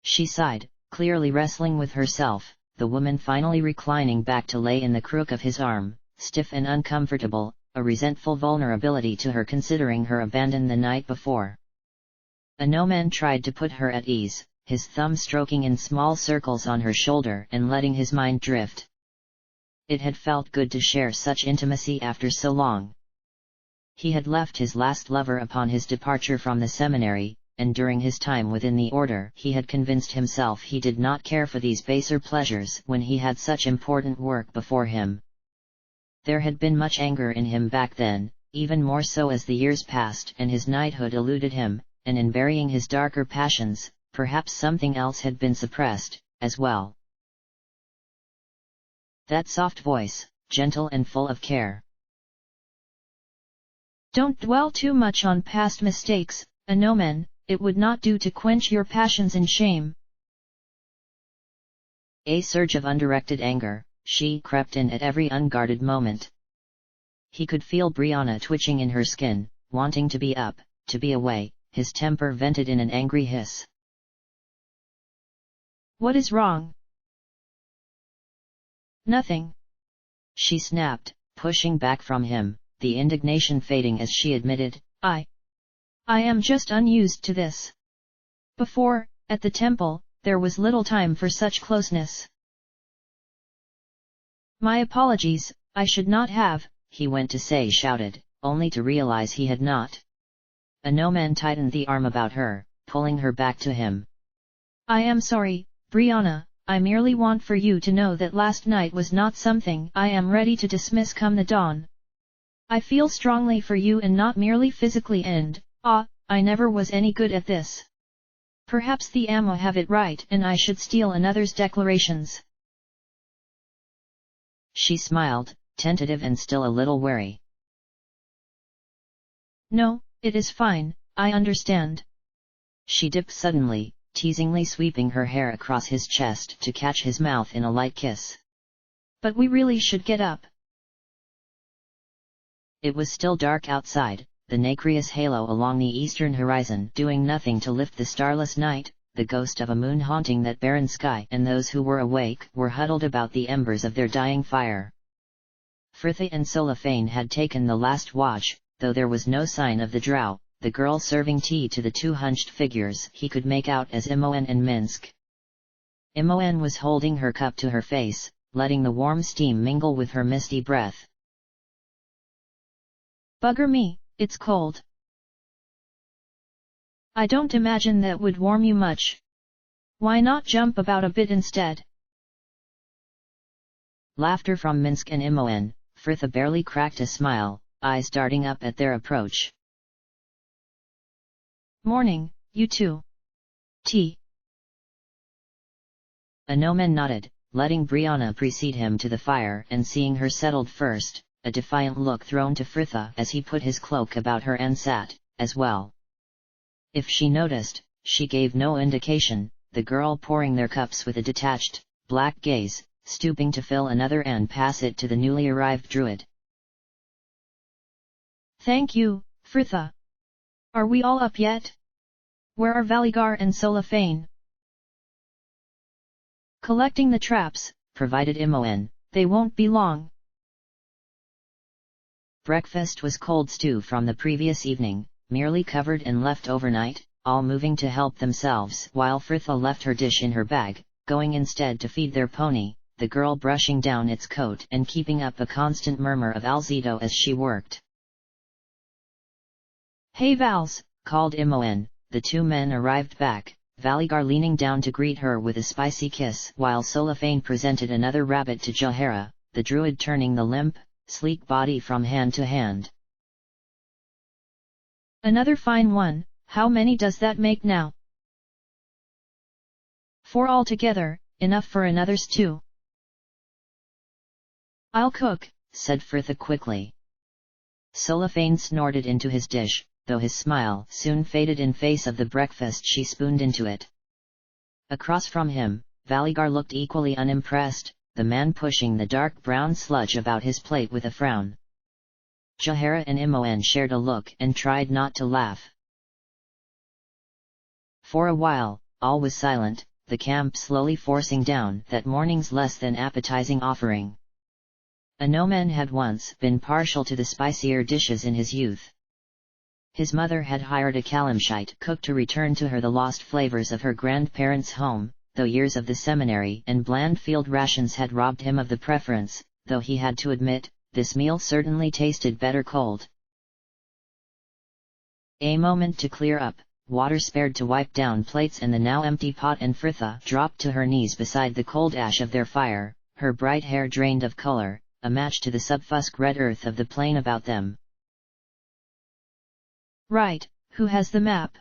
She sighed, clearly wrestling with herself, the woman finally reclining back to lay in the crook of his arm, stiff and uncomfortable, a resentful vulnerability to her considering her abandon the night before. ARandomAud tried to put her at ease, his thumb stroking in small circles on her shoulder and letting his mind drift. It had felt good to share such intimacy after so long. He had left his last lover upon his departure from the seminary, and during his time within the order he had convinced himself he did not care for these baser pleasures when he had such important work before him. There had been much anger in him back then, even more so as the years passed and his knighthood eluded him, and in burying his darker passions, perhaps something else had been suppressed, as well. That soft voice, gentle and full of care. Don't dwell too much on past mistakes, ARandomAud, it would not do to quench your passions in shame. A surge of undirected anger, she crept in at every unguarded moment. He could feel Brianna twitching in her skin, wanting to be up, to be away, his temper vented in an angry hiss. What is wrong? Nothing. She snapped, pushing back from him, the indignation fading as she admitted, I am just unused to this. Before, at the temple, there was little time for such closeness. My apologies, I should not have, he went to say shouted, only to realize he had not. ARandomAud tightened the arm about her, pulling her back to him. I am sorry, Brianna, I merely want for you to know that last night was not something I am ready to dismiss come the dawn. I feel strongly for you and not merely physically and, I never was any good at this. Perhaps the Amma have it right and I should steal another's declarations. She smiled, tentative and still a little wary. No, it is fine, I understand. She dipped suddenly, teasingly sweeping her hair across his chest to catch his mouth in a light kiss. But we really should get up. It was still dark outside, the nacreous halo along the eastern horizon doing nothing to lift the starless night, the ghost of a moon haunting that barren sky, and those who were awake were huddled about the embers of their dying fire. Frithia and Solafane had taken the last watch, though there was no sign of the drow, the girl serving tea to the two hunched figures he could make out as Imoen and Minsk. Imoen was holding her cup to her face, letting the warm steam mingle with her misty breath. Bugger me, it's cold. I don't imagine that would warm you much. Why not jump about a bit instead? Laughter from Minsk and Imoen, Frithia barely cracked a smile, eyes darting up at their approach. Morning, you two. Tea. ARandomAud nodded, letting Brianna precede him to the fire and seeing her settled first, a defiant look thrown to Frithia as he put his cloak about her and sat, as well. If she noticed, she gave no indication, the girl pouring their cups with a detached, black gaze, stooping to fill another and pass it to the newly arrived druid. Thank you, Frithia. Are we all up yet? Where are Valigar and Solafane? Collecting the traps, provided Imoen, they won't be long. Breakfast was cold stew from the previous evening, merely covered and left overnight, all moving to help themselves while Frithia left her dish in her bag, going instead to feed their pony, the girl brushing down its coat and keeping up a constant murmur of Alzito as she worked. Hey Vals, called Imoen, the two men arrived back, Valigar leaning down to greet her with a spicy kiss while Solafane presented another rabbit to Jahara, the druid turning the limp, sleek body from hand to hand. Another fine one, how many does that make now? 4 altogether, enough for another stew. I'll cook, said Frithia quickly. Solafane snorted into his dish, though his smile soon faded in face of the breakfast she spooned into it. Across from him, Valigar looked equally unimpressed, the man pushing the dark brown sludge about his plate with a frown, Jaehaera and Imoen shared a look and tried not to laugh. For a while, all was silent, the camp slowly forcing down that morning's less than appetizing offering. Inomen had once been partial to the spicier dishes in his youth. His mother had hired a Kalamshite cook to return to her the lost flavors of her grandparents' home, though years of the seminary and bland field rations had robbed him of the preference, though he had to admit, this meal certainly tasted better cold. A moment to clear up, water spared to wipe down plates, and the now empty pot, and Fritha dropped to her knees beside the cold ash of their fire, her bright hair drained of color, a match to the subfusc red earth of the plain about them. Right, who has the map?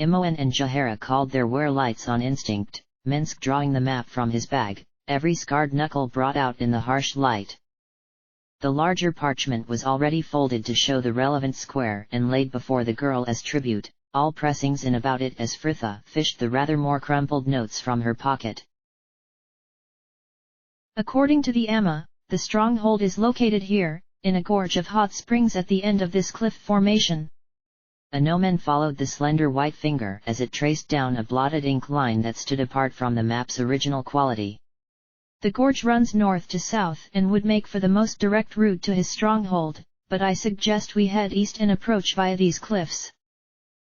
Imoen and Jaehaera called their were-lights on instinct, Minsk drawing the map from his bag, every scarred knuckle brought out in the harsh light. The larger parchment was already folded to show the relevant square and laid before the girl as tribute, all pressings in about it as Fritha fished the rather more crumpled notes from her pocket. According to the Amma, the stronghold is located here, in a gorge of hot springs at the end of this cliff formation. Inomen followed the slender white finger as it traced down a blotted ink line that stood apart from the map's original quality. The gorge runs north to south and would make for the most direct route to his stronghold, but I suggest we head east and approach via these cliffs.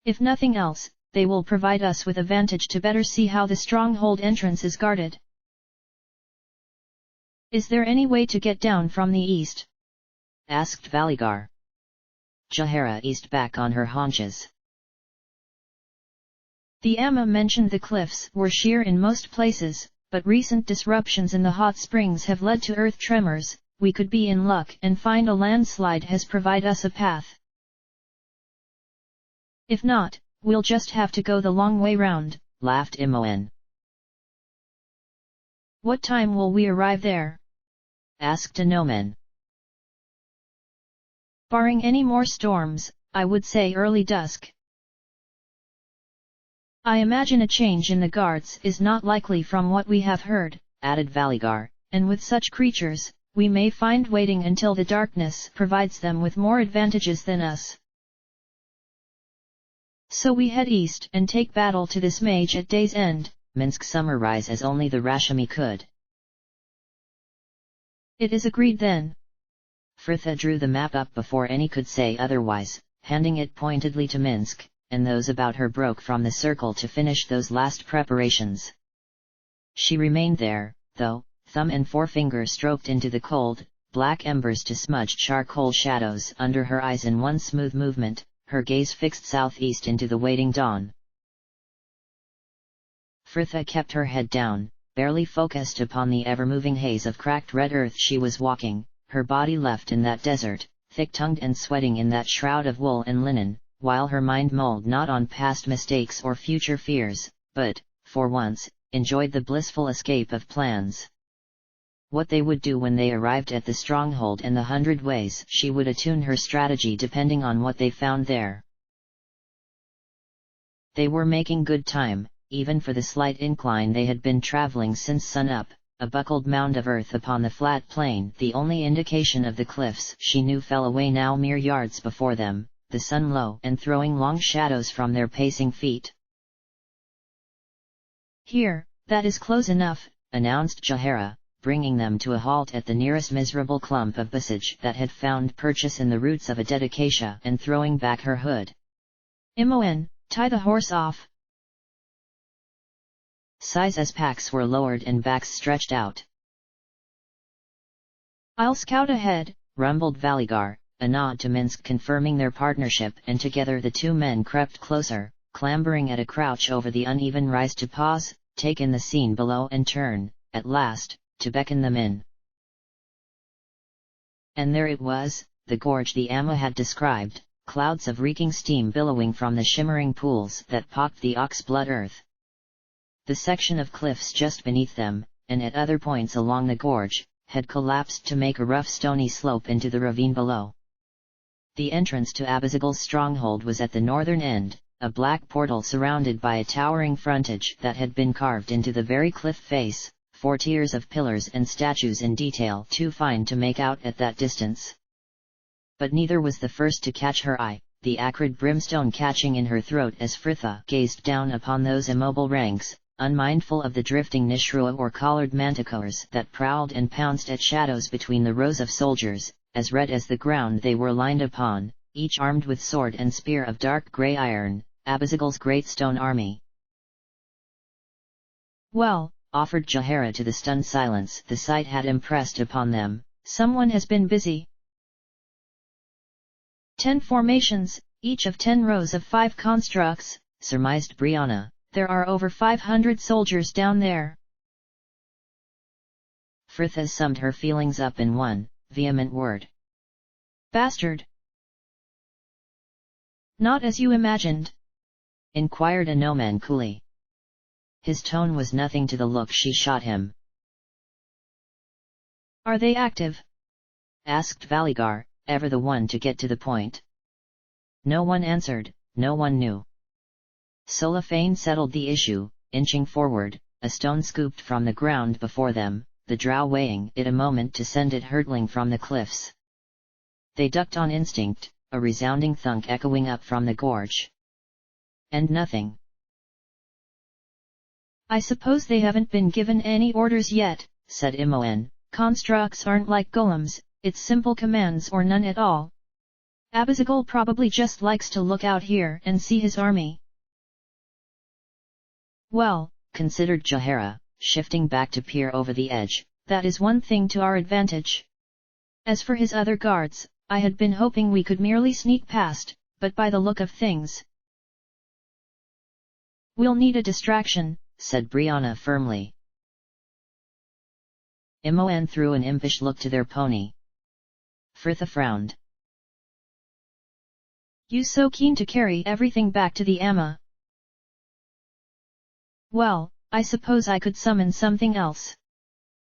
If nothing else, they will provide us with a vantage to better see how the stronghold entrance is guarded. Is there any way to get down from the east? Asked Valigar. Jaehaera eased back on her haunches. The Amma mentioned the cliffs were sheer in most places, but recent disruptions in the hot springs have led to earth tremors. We could be in luck and find a landslide has provide us a path. If not, we'll just have to go the long way round, laughed Imoen. What time will we arrive there? Asked Inomen. Barring any more storms, I would say early dusk. I imagine a change in the guards is not likely from what we have heard, added Valigar, and with such creatures, we may find waiting until the darkness provides them with more advantages than us. So we head east and take battle to this mage at day's end, Minsk summarized as only the Rashami could. It is agreed then. Fritha drew the map up before any could say otherwise, handing it pointedly to Minsk, and those about her broke from the circle to finish those last preparations. She remained there, though, thumb and forefinger stroked into the cold, black embers to smudge charcoal shadows under her eyes in one smooth movement, her gaze fixed southeast into the waiting dawn. Fritha kept her head down, barely focused upon the ever-moving haze of cracked red earth she was walking, her body left in that desert, thick-tongued and sweating in that shroud of wool and linen, while her mind mulled not on past mistakes or future fears, but, for once, enjoyed the blissful escape of plans. What they would do when they arrived at the stronghold and the 100 ways she would attune her strategy depending on what they found there. They were making good time, even for the slight incline they had been traveling since sunup, a buckled mound of earth upon the flat plain, the only indication of the cliffs she knew fell away now mere yards before them, the sun low and throwing long shadows from their pacing feet. Here, that is close enough, announced Jaehaera, bringing them to a halt at the nearest miserable clump of busage that had found purchase in the roots of a dead acacia and throwing back her hood. Imoen, tie the horse off. Sighs as packs were lowered and backs stretched out. I'll scout ahead, rumbled Valigar, a nod to Minsk confirming their partnership, and together the two men crept closer, clambering at a crouch over the uneven rise to pause, take in the scene below and turn, at last, to beckon them in. And there it was, the gorge the Amma had described, clouds of reeking steam billowing from the shimmering pools that pocked the ox-blood earth. The section of cliffs just beneath them, and at other points along the gorge, had collapsed to make a rough stony slope into the ravine below. The entrance to Abizigal's stronghold was at the northern end, a black portal surrounded by a towering frontage that had been carved into the very cliff face, 4 tiers of pillars and statues in detail too fine to make out at that distance. But neither was the first to catch her eye, the acrid brimstone catching in her throat as Fritha gazed down upon those immobile ranks, unmindful of the drifting nishrua or collared manticores that prowled and pounced at shadows between the rows of soldiers, as red as the ground they were lined upon, each armed with sword and spear of dark grey iron, Abizigal's great stone army. Well, offered Jahara to the stunned silence the sight had impressed upon them, someone has been busy. 10 formations, each of 10 rows of 5 constructs, surmised Brianna. There are over 500 soldiers down there. Fritha summed her feelings up in one vehement word. Bastard! Not as you imagined? Inquired Anoman coolly. His tone was nothing to the look she shot him. Are they active? Asked Valigar, ever the one to get to the point. No one answered, no one knew. Solafane settled the issue, inching forward, a stone scooped from the ground before them, the drow weighing it a moment to send it hurtling from the cliffs. They ducked on instinct, a resounding thunk echoing up from the gorge. And nothing. I suppose they haven't been given any orders yet, said Imoen. Constructs aren't like golems, it's simple commands or none at all. Abizigal probably just likes to look out here and see his army. Well, considered Jahara, shifting back to peer over the edge, that is one thing to our advantage. As for his other guards, I had been hoping we could merely sneak past, but by the look of things, we'll need a distraction, said Brianna firmly. Imoen threw an impish look to their pony. Fritha frowned. You so keen to carry everything back to the Amma? Well, I suppose I could summon something else.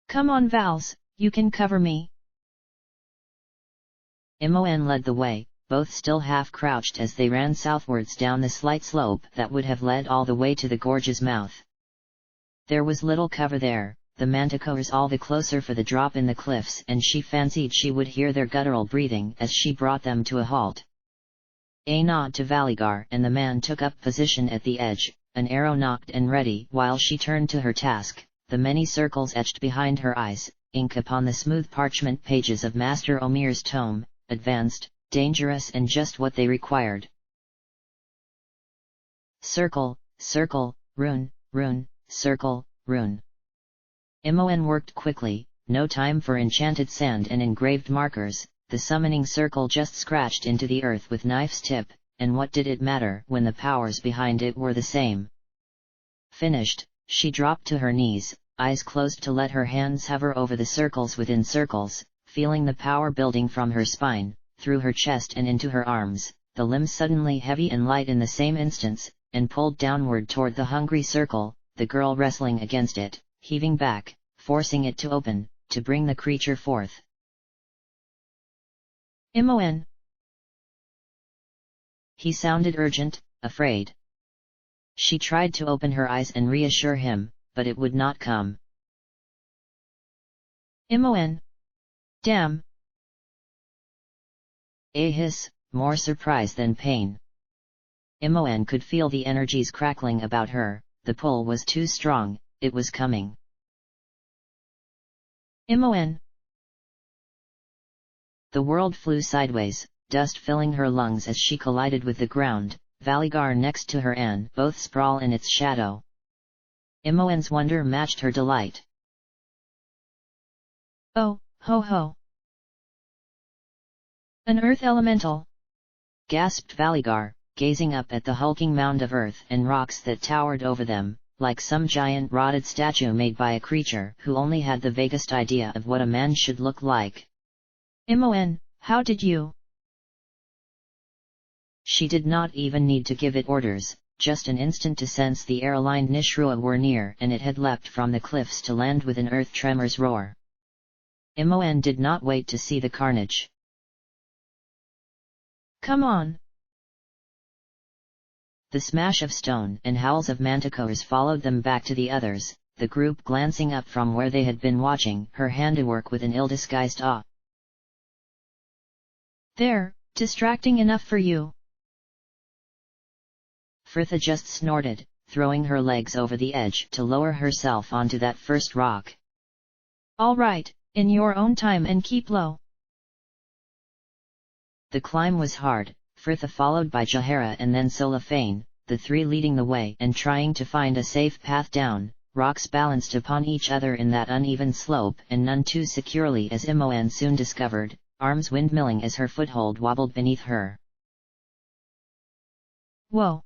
Come on Vals, you can cover me. Imoen led the way, both still half-crouched as they ran southwards down the slight slope that would have led all the way to the gorge's mouth. There was little cover there, the manticores all the closer for the drop in the cliffs, and she fancied she would hear their guttural breathing as she brought them to a halt. A nod to Valigar and the man took up position at the edge, an arrow nocked and ready while she turned to her task, the many circles etched behind her eyes, ink upon the smooth parchment pages of Master Omir's tome, advanced, dangerous and just what they required. Circle, circle, rune, rune, circle, rune. Imoen worked quickly, no time for enchanted sand and engraved markers, the summoning circle just scratched into the earth with knife's tip, and what did it matter when the powers behind it were the same? Finished, she dropped to her knees, eyes closed to let her hands hover over the circles within circles, feeling the power building from her spine, through her chest and into her arms, the limbs suddenly heavy and light in the same instance, and pulled downward toward the hungry circle, the girl wrestling against it, heaving back, forcing it to open, to bring the creature forth. Imoen. He sounded urgent, afraid. She tried to open her eyes and reassure him, but it would not come. Imoen. Damn. A hiss, more surprise than pain. Imoen could feel the energies crackling about her, the pull was too strong, it was coming. Imoen. The world flew sideways, dust filling her lungs as she collided with the ground, Valigar next to her and both sprawl in its shadow. Imoen's wonder matched her delight. Oh, ho ho! An earth elemental! Gasped Valigar, gazing up at the hulking mound of earth and rocks that towered over them, like some giant rotted statue made by a creature who only had the vaguest idea of what a man should look like. Imoen, how did you? She did not even need to give it orders, just an instant to sense the air-aligned Nishrua were near and it had leapt from the cliffs to land with an earth tremor's roar. Imoen did not wait to see the carnage. Come on! The smash of stone and howls of manticores followed them back to the others, the group glancing up from where they had been watching her handiwork with an ill-disguised awe. There, distracting enough for you. Frithia just snorted, throwing her legs over the edge to lower herself onto that first rock. All right, in your own time and keep low. The climb was hard, Frithia followed by Jahara and then Solafane, the three leading the way and trying to find a safe path down, rocks balanced upon each other in that uneven slope and none too securely as Imoen soon discovered, arms windmilling as her foothold wobbled beneath her. Whoa!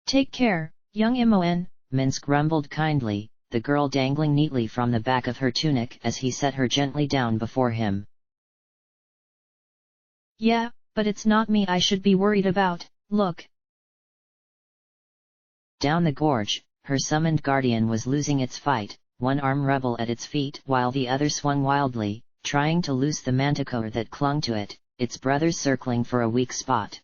Take care, young Imoen, Minsk grumbled kindly, the girl dangling neatly from the back of her tunic as he set her gently down before him. Yeah, but it's not me I should be worried about, look. Down the gorge, her summoned guardian was losing its fight, one arm rebel at its feet while the other swung wildly, trying to loose the manticore that clung to it, its brothers circling for a weak spot.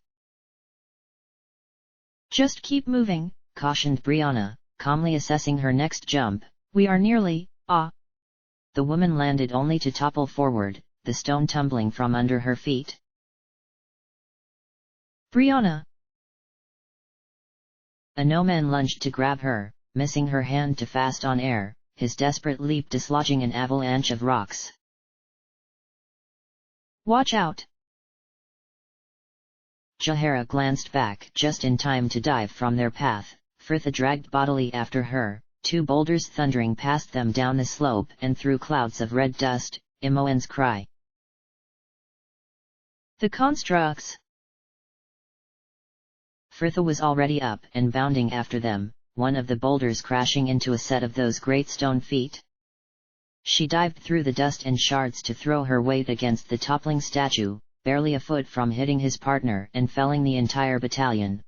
Just keep moving, cautioned Brianna, calmly assessing her next jump. We are nearly, The woman landed only to topple forward, the stone tumbling from under her feet. Brianna! A no-man lunged to grab her, missing her hand to fast on air, his desperate leap dislodging an avalanche of rocks. Watch out! Jahara glanced back just in time to dive from their path. Frithia dragged bodily after her, two boulders thundering past them down the slope and through clouds of red dust, Imoen's cry. The constructs! Frithia was already up and bounding after them, one of the boulders crashing into a set of those great stone feet. She dived through the dust and shards to throw her weight against the toppling statue, barely a foot from hitting his partner and felling the entire battalion.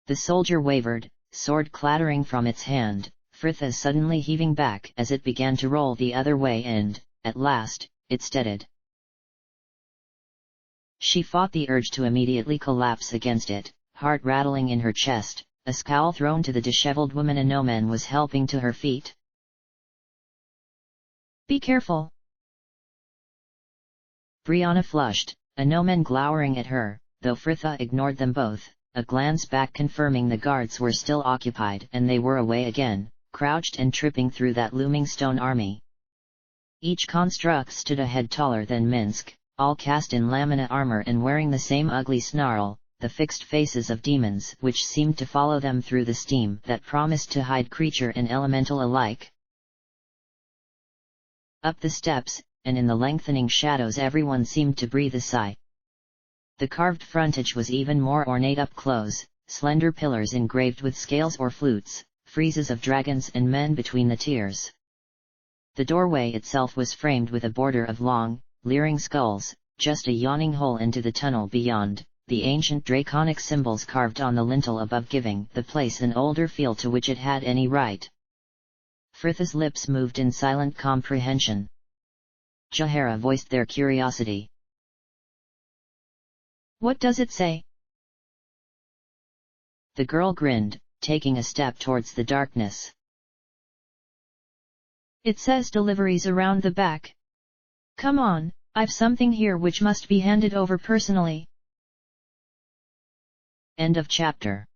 The soldier wavered, sword clattering from its hand, Frithia suddenly heaving back as it began to roll the other way and, at last, it steadied. She fought the urge to immediately collapse against it, heart rattling in her chest, a scowl thrown to the disheveled woman. A no-man was helping to her feet. Be careful! Brianna flushed, a no-man glowering at her, though Frithia ignored them both, a glance back confirming the guards were still occupied and they were away again, crouched and tripping through that looming stone army. Each construct stood a head taller than Minsk, all cast in lamina armor and wearing the same ugly snarl, the fixed faces of demons which seemed to follow them through the steam that promised to hide creature and elemental alike. Up the steps, and in the lengthening shadows everyone seemed to breathe a sigh. The carved frontage was even more ornate up close, slender pillars engraved with scales or flutes, friezes of dragons and men between the tiers. The doorway itself was framed with a border of long, leering skulls, just a yawning hole into the tunnel beyond, the ancient draconic symbols carved on the lintel above giving the place an older feel to which it had any right. Frithia's lips moved in silent comprehension. Jahara voiced their curiosity. What does it say? The girl grinned, taking a step towards the darkness. It says deliveries around the back. Come on, I've something here which must be handed over personally. End of chapter.